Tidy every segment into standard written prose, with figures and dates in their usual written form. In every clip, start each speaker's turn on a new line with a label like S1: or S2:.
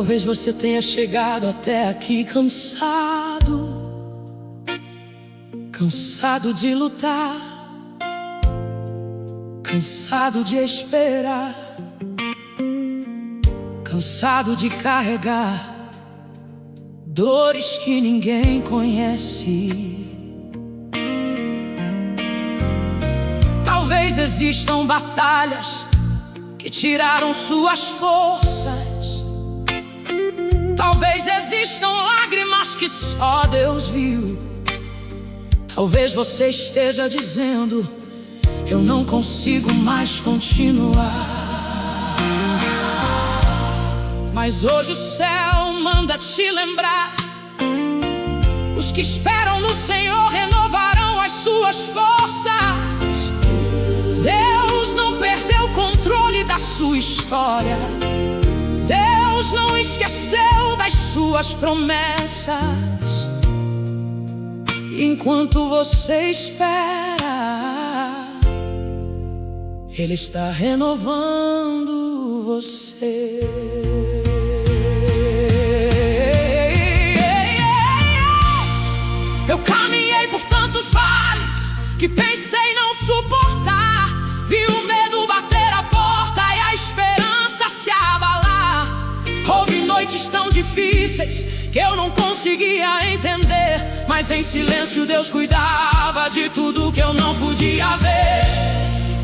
S1: Talvez você tenha chegado até aqui cansado, cansado de lutar, cansado de esperar, cansado de carregar dores que ninguém conhece. Talvez existam batalhas que tiraram suas forças. Talvez existam lágrimas que só Deus viu. Talvez você esteja dizendo: eu não consigo mais continuar. Mas hoje o céu manda te lembrar: os que esperam no Senhor renovarão as suas forças. Deus não perdeu o controle da sua história. Deus não esqueceu das suas promessas. Enquanto você espera, Ele está renovando você. Eu caminhei por tantos vales que pensei não suportar. Vi o medo bater a porta e a esperança se abalar. Houve noites tão difíceis que eu não conseguia entender, mas em silêncio Deus cuidava de tudo que eu não podia ver.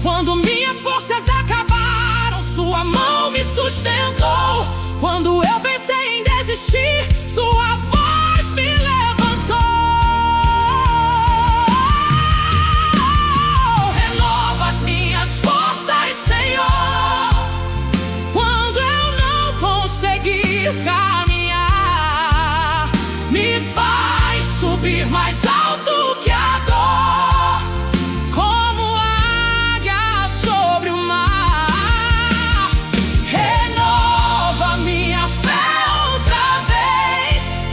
S1: Quando minhas forças acabaram, sua mão me sustentou. Quando eu pensei em desistir, sua voz me levantou. Renova as minhas forças, Senhor. Quando eu não conseguir caminhar, me faz subir mais alto que a dor, como águia sobre o mar. Renova minha fé outra vez,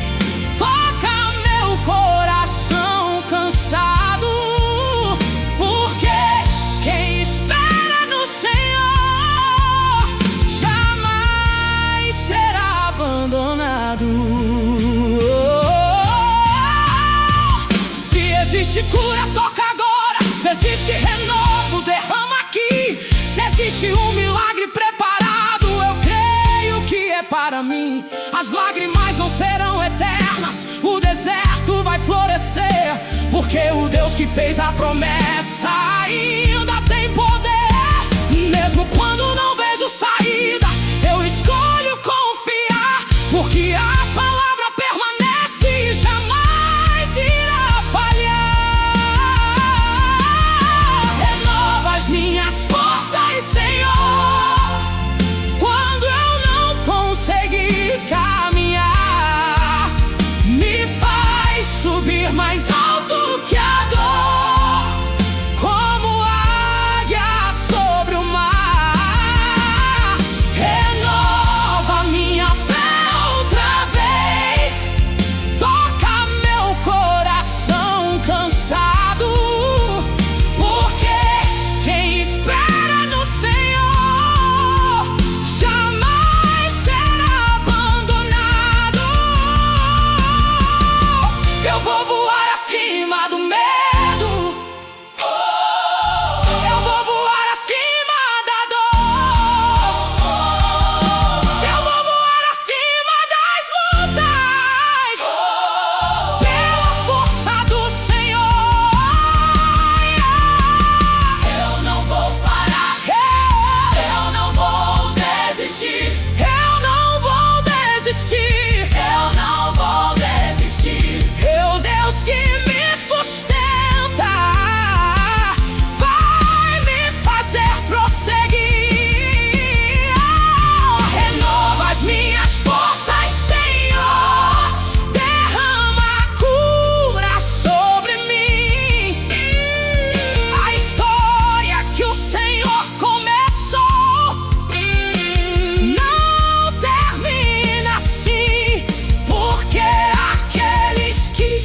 S1: toca meu coração cansado, porque quem espera no Senhor jamais será abandonado. Se existe cura, toca agora. Se existe renovo, derrama aqui. Se existe um milagre preparado, eu creio que é para mim. As lágrimas não serão eternas, o deserto vai florescer, porque o Deus que fez a promessa ainda tem poder. Mesmo quando não vejo saída, eu escolho confiar, porque a palavra permanece e jamais irá falhar. Renova as minhas forças, Senhor. Quando eu não conseguir caminhar, me faz subir mais alto que a dor, como águia sobre o mar. Renova minha fé outra vez, toca meu coração cansado, porque quem espera no Senhor jamais será abandonado. Eu vou voar acima do medo, eu vou voar acima da dor, eu vou voar acima das lutas, pela força do Senhor. Eu não vou parar, eu não vou desistir, eu não vou desistir, eu não vou desistir. É o Deus que me sustenta, vai me fazer prosseguir. Renova as minhas forças, Senhor. Derrama a cura sobre mim. A história que o Senhor começou não termina assim, porque aqueles que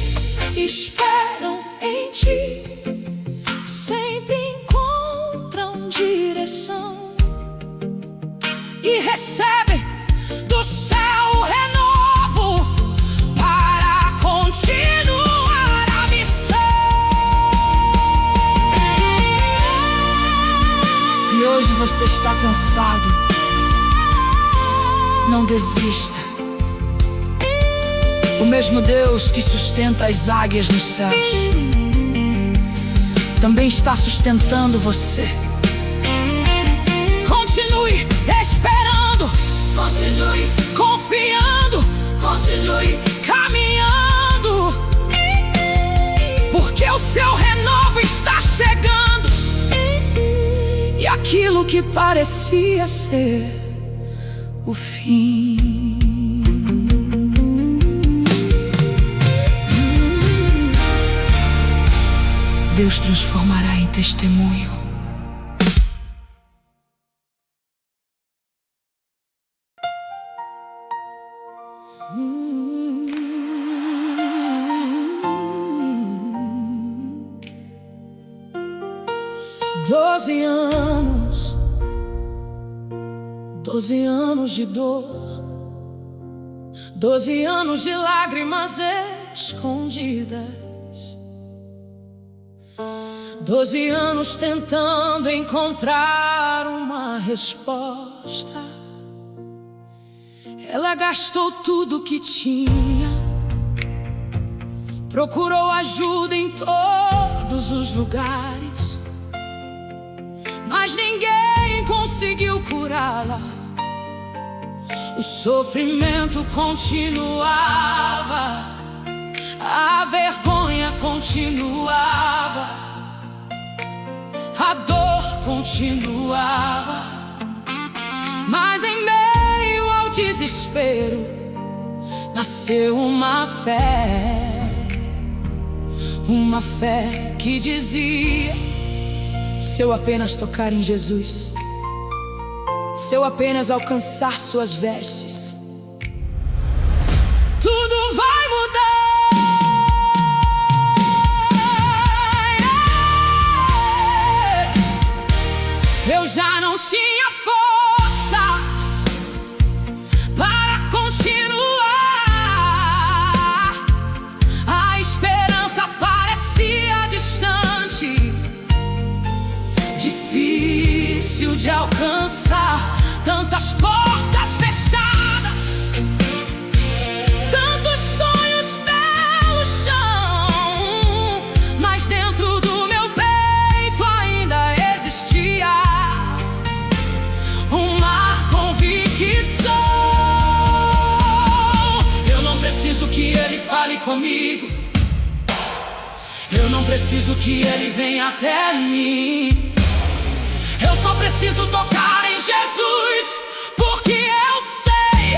S1: esperam em Ti sempre encontram direção e recebem do céu Se hoje você está cansado, não desista. O mesmo Deus que sustenta as águias nos céus também está sustentando você. Continue esperando, continue confiando, continue caminhando, porque o seu renovo está chegando. E aquilo que parecia ser o fim, Deus transformará em testemunho. Doze anos de dor, 12 anos de lágrimas escondidas, 12 anos tentando encontrar uma resposta. Ela gastou tudo que tinha, procurou ajuda em todos os lugares, mas ninguém conseguiu curá-la. O sofrimento continuava, a vergonha continuava, a dor continuava. Mas em meio ao desespero nasceu uma fé que dizia: se eu apenas tocar em Jesus, se eu apenas alcançar suas vestes, tudo vai mudar. Eu já não tinha forças para continuar. A esperança parecia distante, difícil de alcançar. Tantas portas fechadas, tantos sonhos pelo chão, mas dentro do meu peito ainda existia uma convicção. Eu não preciso que ele fale comigo, eu não preciso que ele venha até mim. Eu só preciso tocar em Jesus, porque eu sei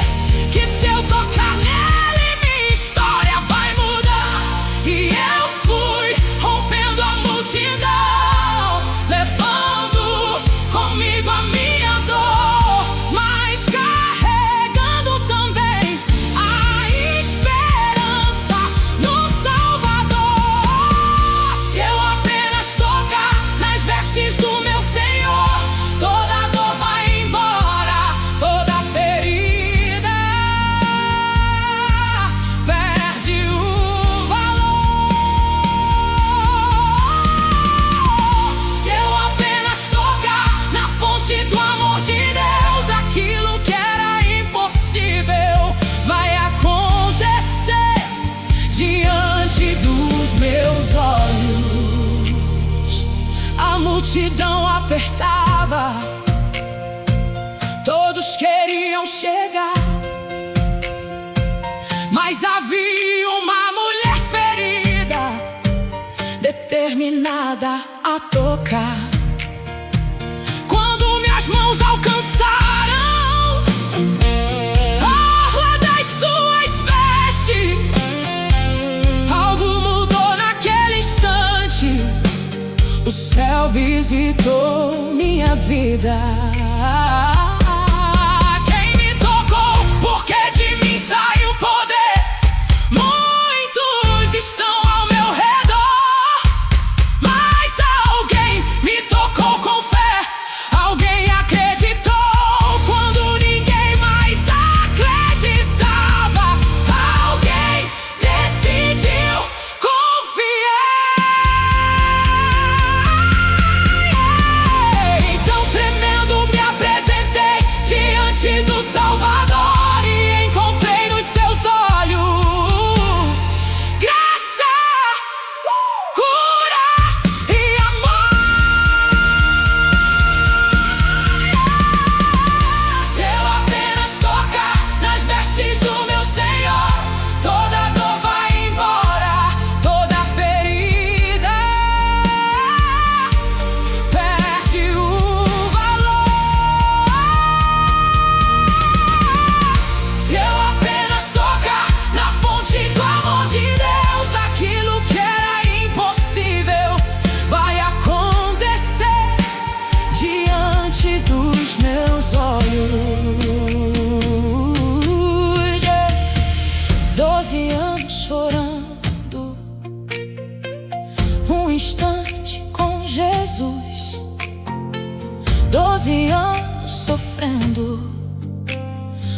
S1: que se eu tocar nele, minha história vai mudar. E eu fui rompendo a multidão, levando comigo a minha dor, mas carregando também a esperança no Salvador. Se eu apenas tocar nas vestes do meu Senhor, toda dor vai embora, toda ferida perde o valor. Se eu apenas tocar na fonte do amor de Deus, aquilo que era impossível vai acontecer diante dos meus olhos. A multidão apertava, todos queriam chegar, mas havia uma mulher ferida, determinada a tocar. Quando minhas mãos alcançaram a orla das suas vestes, algo mudou naquele instante. O céu visitou minha vida. Quem me tocou? Porque de mim saiu poder. Muitos estão ao meu redor, mas alguém me tocou com fé. Alguém acreditou quando ninguém mais acreditava. Alguém decidiu confiar. Então 12 anos sofrendo,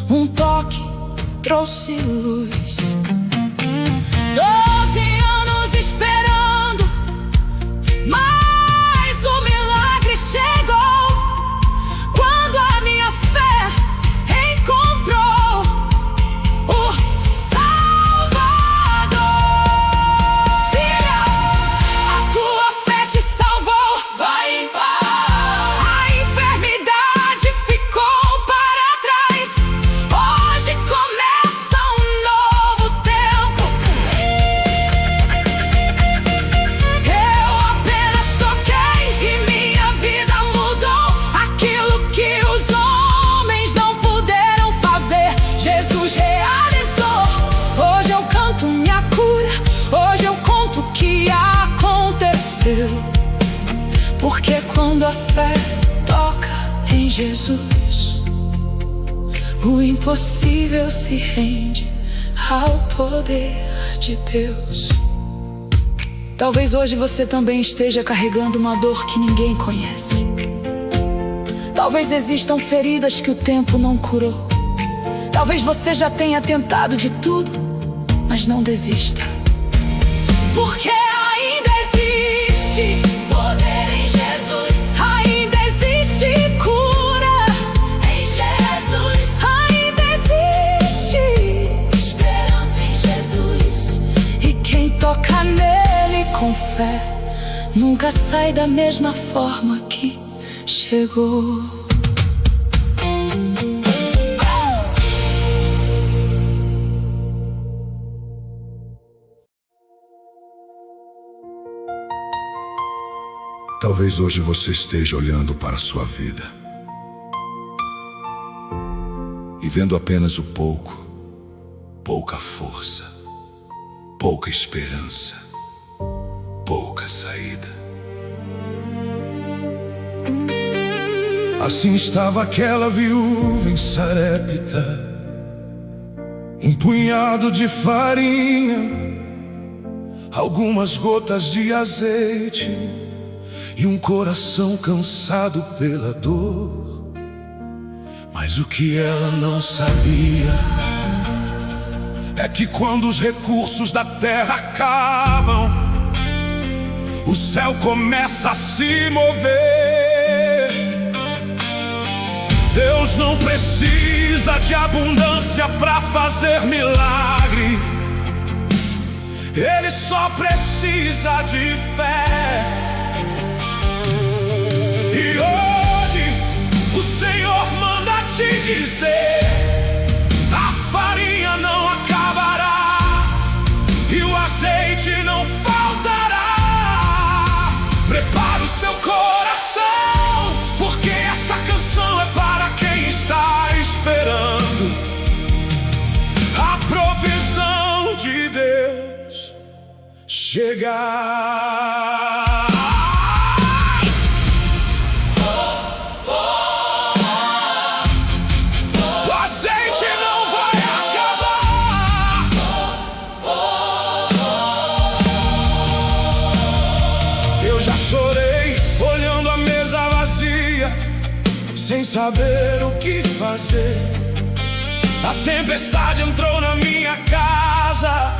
S1: um toque trouxe luz. 12 anos esperando, mas o milagre chegou quando a minha fé encontrou o Salvador. Filha, a tua fé te salvou. Vai em paz. A enfermidade ficou para trás. Hoje começa um novo tempo. Eu apenas toquei e minha vida mudou. Aquilo que os homens não puderam fazer, Jesus realizou. Hoje eu canto minha cura, hoje eu conto o que aconteceu. Porque quando a fé toca em Jesus, o impossível se rende ao poder de Deus. Talvez hoje você também esteja carregando uma dor que ninguém conhece. Talvez existam feridas que o tempo não curou. Talvez você já tenha tentado de tudo, mas não desista. Porque ainda existe poder em Jesus. Ainda existe cura em Jesus. Ainda existe esperança em Jesus. E quem toca nele com fé nunca sai da mesma forma que chegou.
S2: Talvez hoje você esteja olhando para a sua vida e vendo apenas o pouco, pouca força, pouca esperança, pouca saída. Assim estava aquela viúva em Sarepta, um punhado de farinha, algumas gotas de azeite e um coração cansado pela dor. Mas o que ela não sabia é que quando os recursos da terra acabam, o céu começa a se mover. Deus não precisa de abundância para fazer milagre. Ele só precisa de fé. E hoje o Senhor manda te dizer: a farinha não acabará e o azeite não faltará. Prepara o seu coração, porque essa canção é para quem está esperando a provisão de Deus chegar. Sem saber o que fazer, a tempestade entrou na minha casa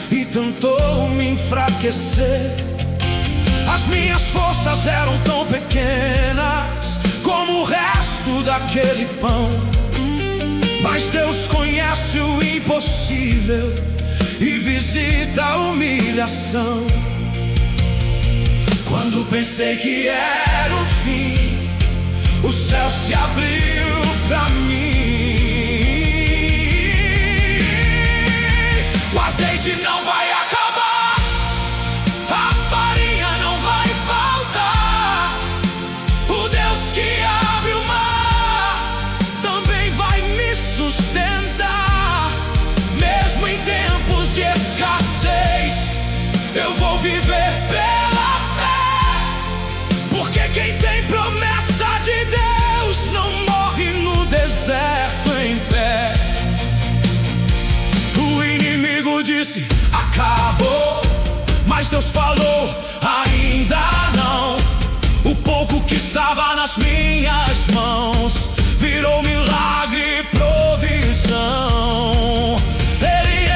S2: e tentou me enfraquecer. As minhas forças eram tão pequenas como o resto daquele pão. Mas Deus conhece o impossível e visita a humilhação. Quando pensei que era o fim, o céu se abriu pra mim. O azeite não vai acabar, a farinha não vai faltar. O Deus que abre o mar também vai me sustentar. Mesmo em tempos de escassez, eu vou viver pela fé. Porque quem tem promessa de Deus não morre no deserto em pé. O inimigo disse: acabou, mas Deus falou: ainda não. O pouco que estava nas nas minhas mãos, virou milagre e provisão. Ele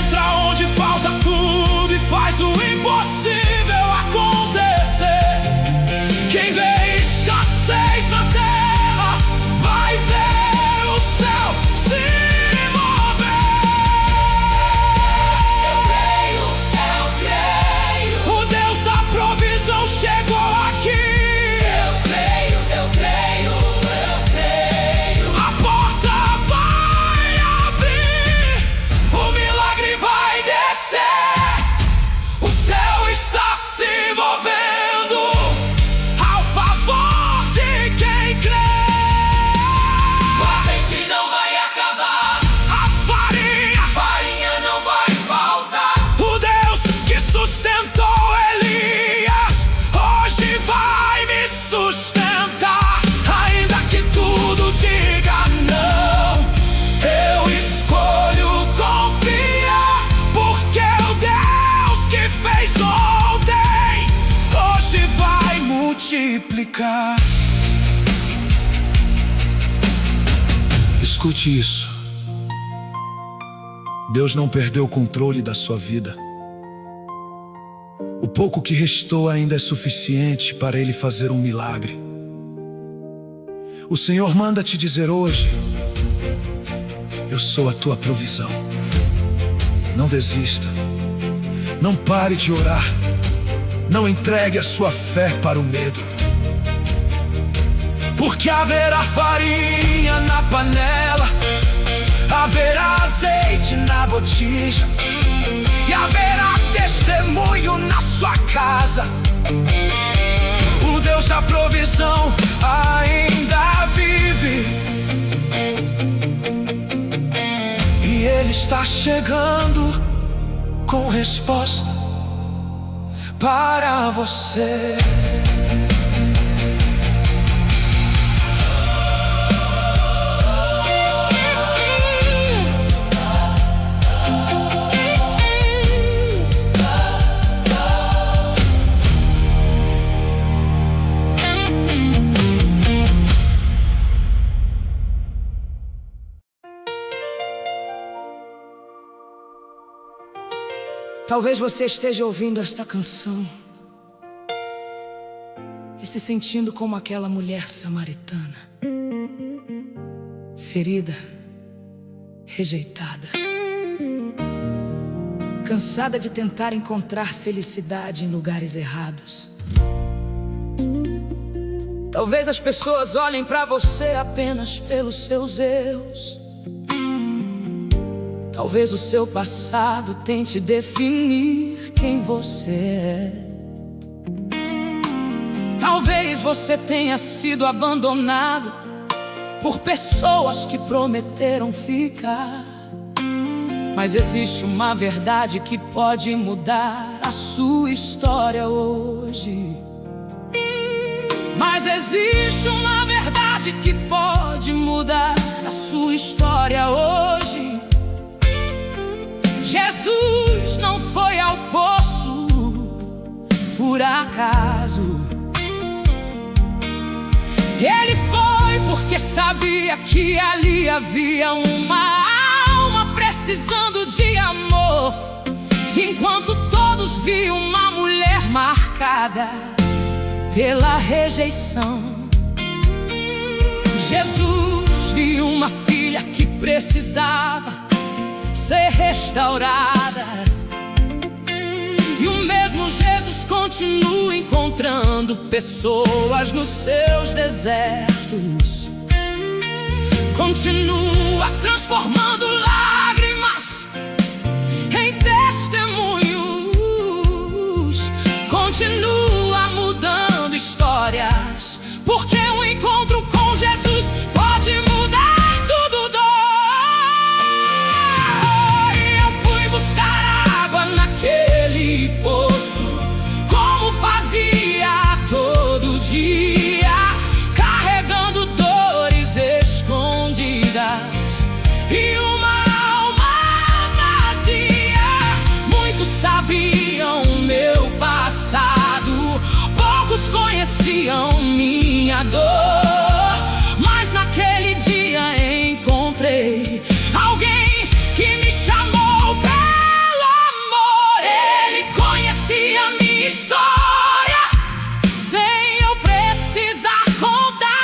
S2: entra onde falta tudo e faz o impossível acontecer. Quem vê escassez na terra vai ver o céu se mover. Eu creio, o Deus da provisão chegou aqui. Eu creio, a porta vai abrir, o milagre vai descer, o céu está se movendo ao favor de quem crê. O azeite não vai acabar, a farinha não vai faltar. O Deus que sustentou Elias hoje vai me sustentar. Ainda que tudo diga não, eu escolho confiar, porque o Deus que fez ontem hoje vai multiplicar. Escute isso. Deus não perdeu o controle da sua vida. O pouco que restou ainda é suficiente para Ele fazer um milagre. O Senhor manda te dizer hoje: eu sou a tua provisão. Não desista. Não pare de orar. Não entregue a sua fé para o medo. Porque haverá farinha na panela, haverá azeite na botija, e haverá testemunho na sua casa. O Deus da provisão ainda vive, e Ele está chegando com resposta para você.
S1: Talvez você esteja ouvindo esta canção e se sentindo como aquela mulher samaritana, ferida, rejeitada, cansada de tentar encontrar felicidade em lugares errados. Talvez as pessoas olhem para você apenas pelos seus erros. Talvez o seu passado tente definir quem você é. Talvez você tenha sido abandonado por pessoas que prometeram ficar. Mas existe uma verdade que pode mudar a sua história hoje. Mas existe uma verdade que pode mudar a sua história hoje. Jesus não foi ao poço por acaso. Ele foi porque sabia que ali havia uma alma precisando de amor. Enquanto todos viam uma mulher marcada pela rejeição, Jesus viu uma filha que precisava ser restaurada. E o mesmo Jesus continua encontrando pessoas nos seus desertos, continua transformando lágrimas em testemunhos, continua mudando histórias, porque o encontro com Jesus pode mudar tudo. Naquele poço, como fazia todo dia, carregando dores escondidas e uma alma vazia. Muitos sabiam meu passado, poucos conheciam minha minha dor. Mas naquele dia encontrei alguém que me chamou pelo amor. Ele conhecia minha história sem eu precisar contar.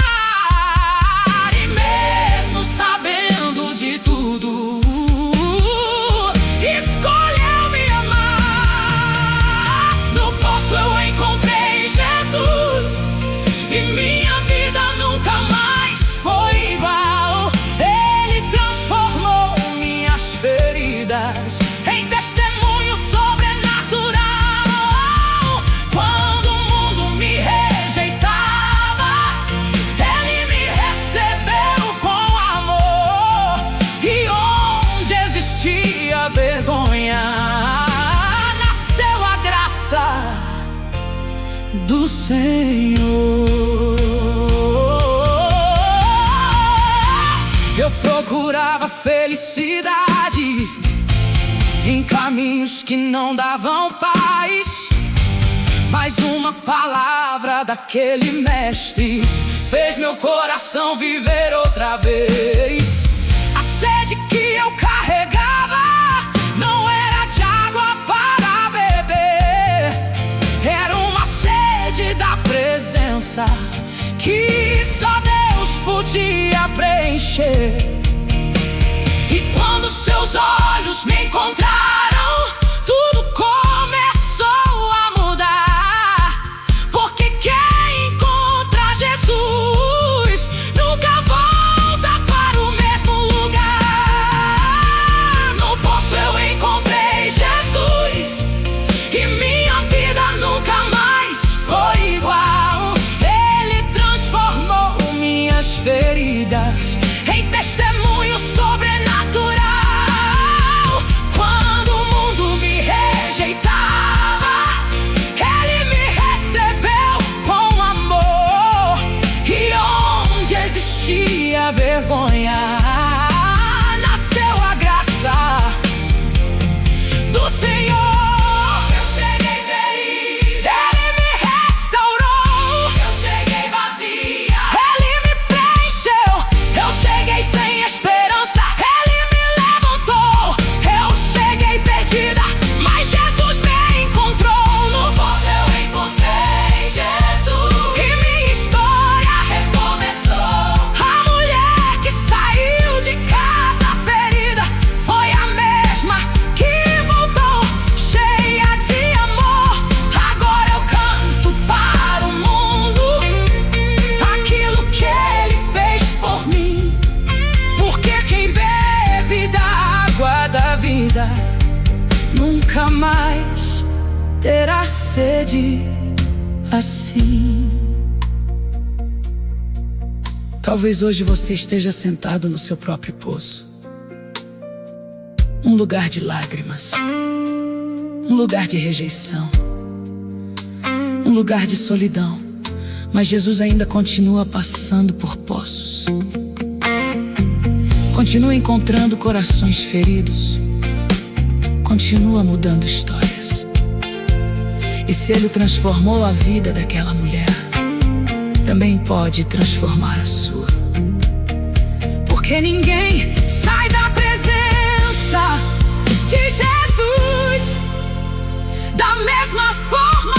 S1: E mesmo sabendo de tudo, escolheu me amar. No poço eu encontrei Jesus e minha vida nunca mais foi igual. Ele transformou minhas feridas em testemunho sobrenatural. Quando o mundo me rejeitava, Ele me recebeu com amor. E onde existia vergonha, nasceu a graça do Senhor. Eu procurava felicidade em caminhos que não davam paz, mas uma palavra daquele mestre fez meu coração viver outra vez. A sede que eu carregava não era de água para beber, era uma sede da presença que só Deus podia preencher. E quando seus olhos me encontraram, tudo começou a mudar. Porque quem encontra Jesus nunca volta para o mesmo lugar. No poço eu encontrei Jesus e minha vida nunca mais foi igual. Ele transformou minhas feridas em testemunho sobrenatural. Quando o mundo me rejeitava, Ele me recebeu com amor. E onde existia vergonha, nasceu a graça do Senhor. Eu cheguei ferida, Ele me restaurou. Eu cheguei vazia, Ele me preencheu. Eu cheguei sem esperança, Ele me levantou. Eu cheguei perdida, mas Jesus me encontrou. No poço eu encontrei Jesus e minha história recomeçou. A mulher que saiu de casa ferida foi a mesma que voltou, cheia de amor. Agora eu canto para o mundo aquilo que Ele fez por mim. Porque quem bebe da água da vida nunca mais terá sede assim. Talvez hoje você esteja sentado no seu próprio poço, um lugar de lágrimas, um lugar de rejeição, um lugar de solidão. Mas Jesus ainda continua passando por poços, continua encontrando corações feridos, continua mudando histórias. E se Ele transformou a vida daquela mulher, também pode transformar a sua. Porque ninguém sai da presença de Jesus da mesma forma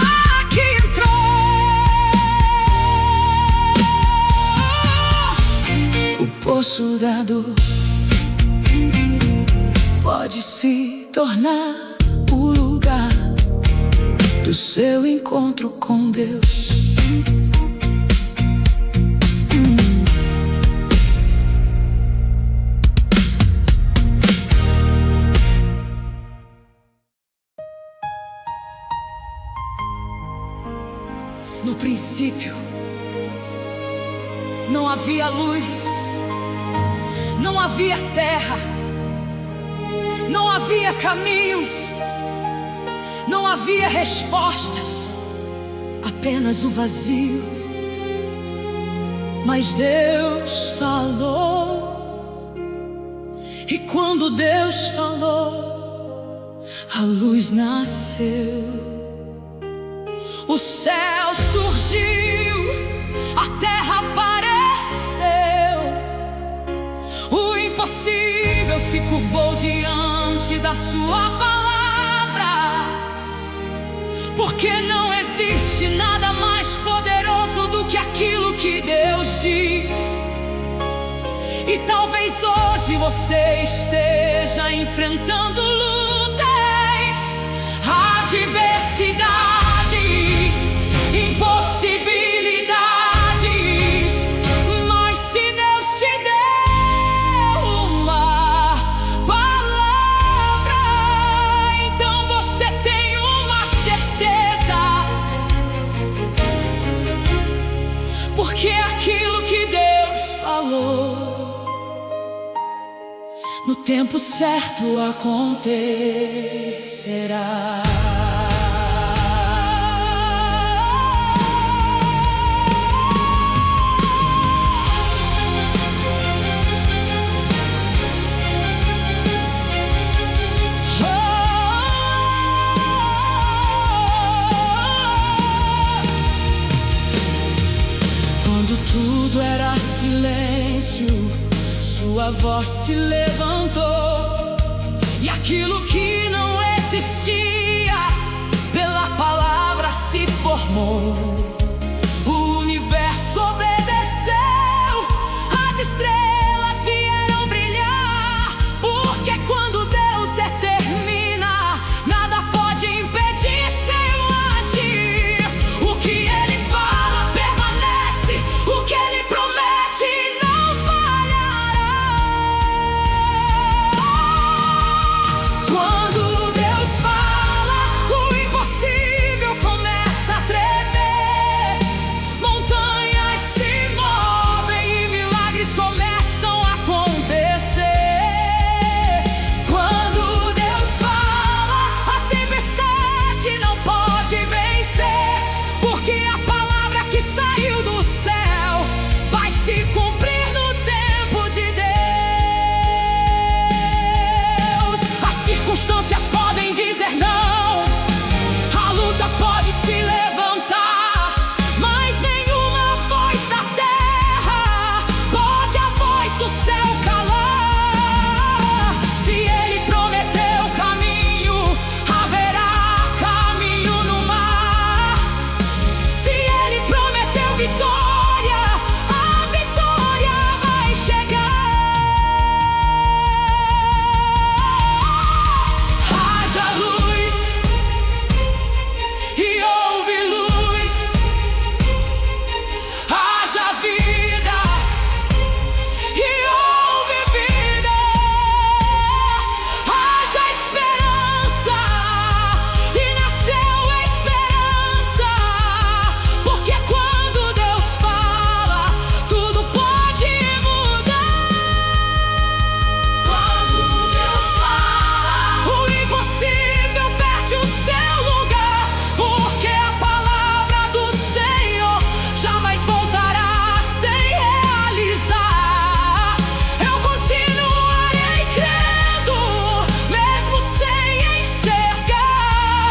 S1: que entrou. O poço da dor pode se tornar o lugar do seu encontro com Deus. No princípio não havia luz, não havia terra, não havia caminhos, não havia respostas, apenas o vazio. Mas Deus falou, e quando Deus falou, a luz nasceu. O céu surgiu, a terra se curvou diante da sua palavra, porque não existe nada mais poderoso do que aquilo que Deus diz. E talvez hoje você esteja enfrentando lutas, adversidades, impossibilidades, mas se Deus te deu uma palavra, então você tem uma certeza, porque aquilo que Deus falou no tempo certo acontecerá. Quando tudo era silêncio, sua voz se levantou, e aquilo que não existia, pela palavra se formou. O universo obedeceu, as estrelas vieram brilhar, porque quando Deus determina, nada pode impedir seu agir. O que Ele fala permanece, o que Ele promete não falhará. Quando Deus fala, o impossível começa a tremer, montanhas se movem e milagres começam a acontecer. Quando Deus fala, a tempestade não pode vencer, porque a palavra que saiu do céu vai se cumprir no tempo de Deus. As circunstâncias podem dizer não, a luta pode se levantar, mas nenhuma voz da terra pode a voz do céu calar. Se Ele prometeu caminho, haverá caminho no mar. Se Ele prometeu vitória, a vitória vai chegar. Haja luz e houve luz, haja vida e houve vida, haja esperança e nasceu a esperança, porque quando Deus fala, tudo pode mudar. Quando Deus fala, o impossível perde o seu lugar, porque a palavra do Senhor jamais voltará sem realizar. Eu continuarei crendo, mesmo sem enxergar,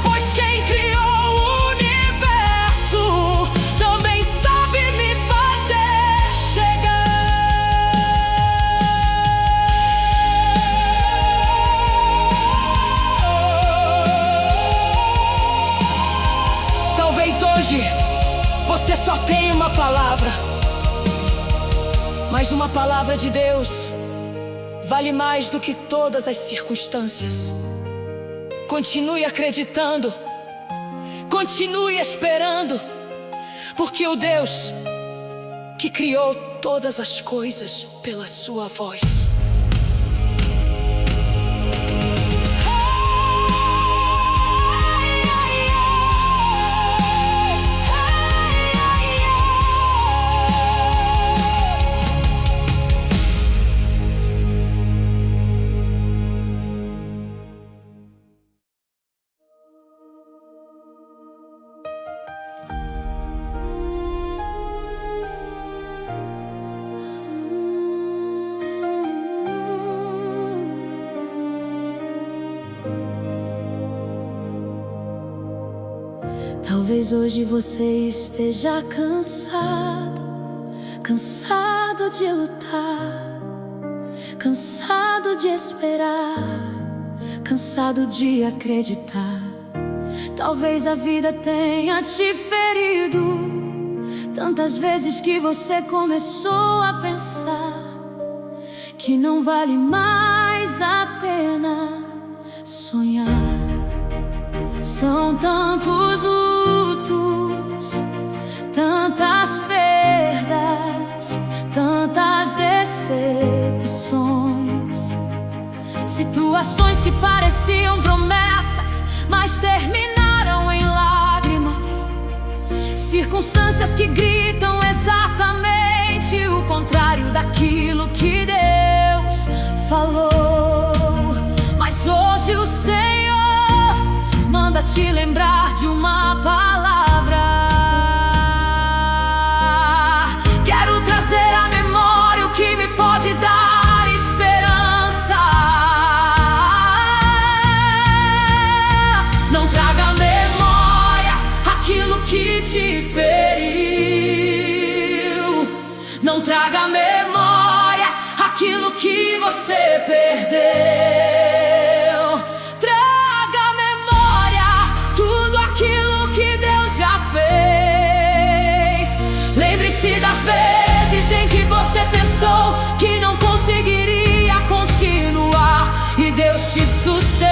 S1: pois quem criou o universo também sabe me fazer chegar. Talvez hoje você só tenha uma palavra, mas uma palavra de Deus vale mais do que todas as circunstâncias. Continue acreditando, continue esperando, porque o Deus que criou todas as coisas pela sua voz.
S3: Talvez hoje você esteja cansado de lutar, cansado cansado de esperar, cansado de acreditar. Talvez a vida tenha te ferido tantas vezes que você começou a pensar que não vale mais a pena sonhar. São tantos lutos, tantas perdas, tantas decepções, situações que pareciam promessas, mas terminaram em lágrimas, circunstâncias que gritam exatamente o contrário daquilo que Deus falou. Mas hoje o Senhor manda te lembrar de uma palavra. Quero trazer à memória o que me pode dar esperança. Não traga à memória aquilo que te feriu. Não traga à memória aquilo que você perdeu. Das vezes em que você pensou que não conseguiria continuar e Deus te sustentou.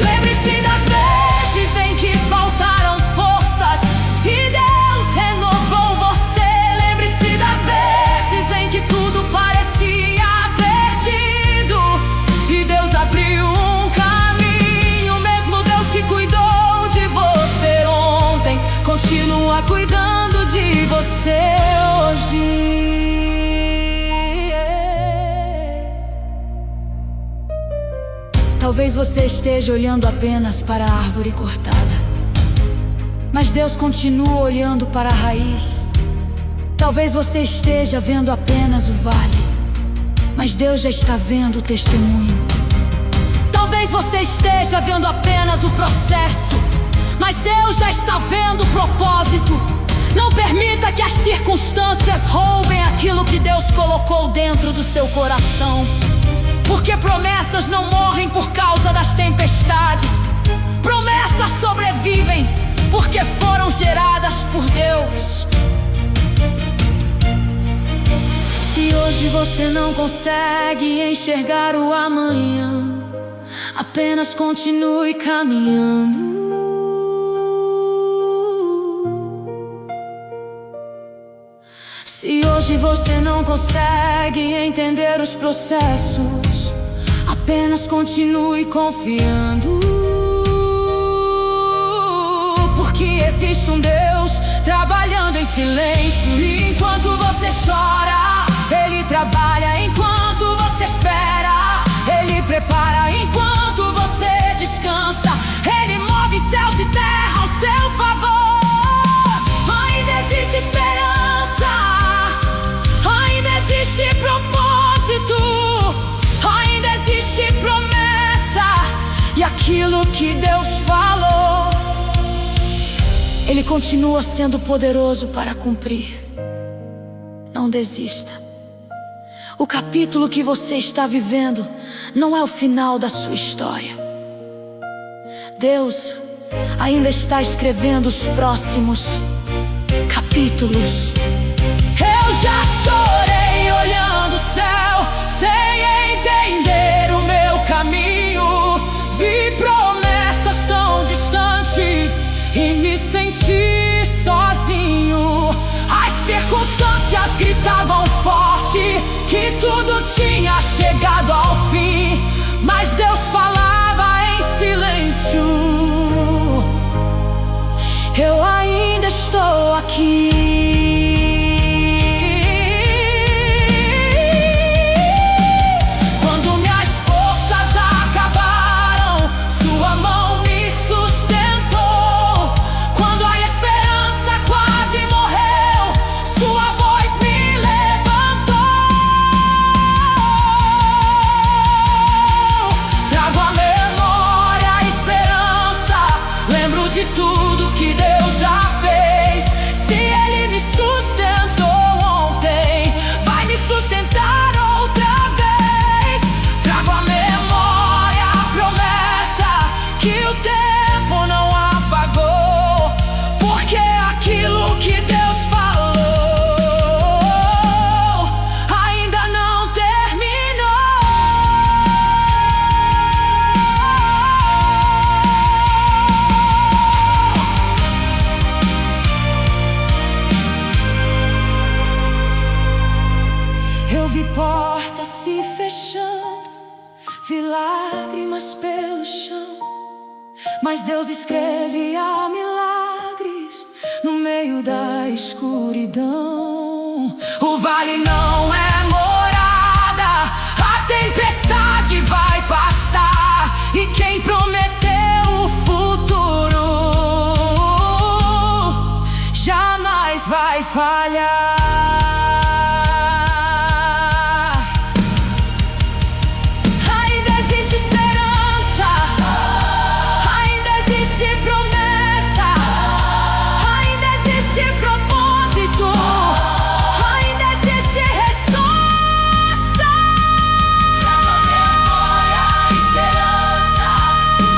S3: Lembre-se das vezes em que faltaram forças e Deus renovou você. Lembre-se das vezes em que tudo parecia perdido e Deus abriu um caminho. Mesmo Deus que cuidou continua cuidando de você hoje. Talvez você esteja olhando apenas para a árvore cortada, mas Deus continua olhando para a raiz. Talvez você esteja vendo apenas o vale, mas Deus já está vendo o testemunho. Talvez você esteja vendo apenas o processo, mas Deus já está vendo o propósito. Não permita que as circunstâncias roubem aquilo que Deus colocou dentro do seu coração, porque promessas não morrem por causa das tempestades. Promessas sobrevivem porque foram geradas por Deus. Se hoje você não consegue enxergar o amanhã, apenas continue caminhando. Se hoje você não consegue entender os processos, apenas continue confiando, porque existe um Deus trabalhando em silêncio. E enquanto você chora, Ele trabalha. Enquanto você espera, Ele prepara. Enquanto você descansa, Ele move céus e terra ao seu favor. Ainda existe esperança, existe propósito, ainda existe promessa. E aquilo que Deus falou, Ele continua sendo poderoso para cumprir. Não desista. O capítulo que você está vivendo não é o final da sua história. Deus ainda está escrevendo os próximos capítulos. Eu já chorei olhando o céu, sem entender o meu caminho. Vi promessas tão distantes e me senti sozinho. As circunstâncias gritavam forte que tudo tinha chegado ao fim, mas Deus falava em silêncio. Eu ainda estou aqui. Trago fechando, vi lágrimas pelo chão, mas Deus escrevia milagres no meio da escuridão. O vale não é morada, a tempestade vai passar, e quem prometeu o futuro jamais vai falhar. Ainda existe esperança, ainda existe promessa, ainda existe propósito, ainda existe resposta. Traga memória a esperança,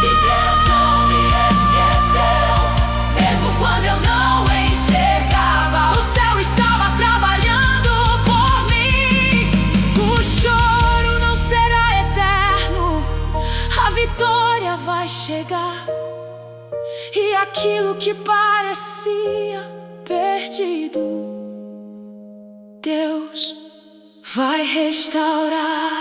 S3: que Deus não me esqueceu, mesmo quando eu não enxergava, o céu estava trabalhando por mim. O choro não será eterno, a vitória vai chegar, e aquilo que parecia perdido, Deus vai restaurar.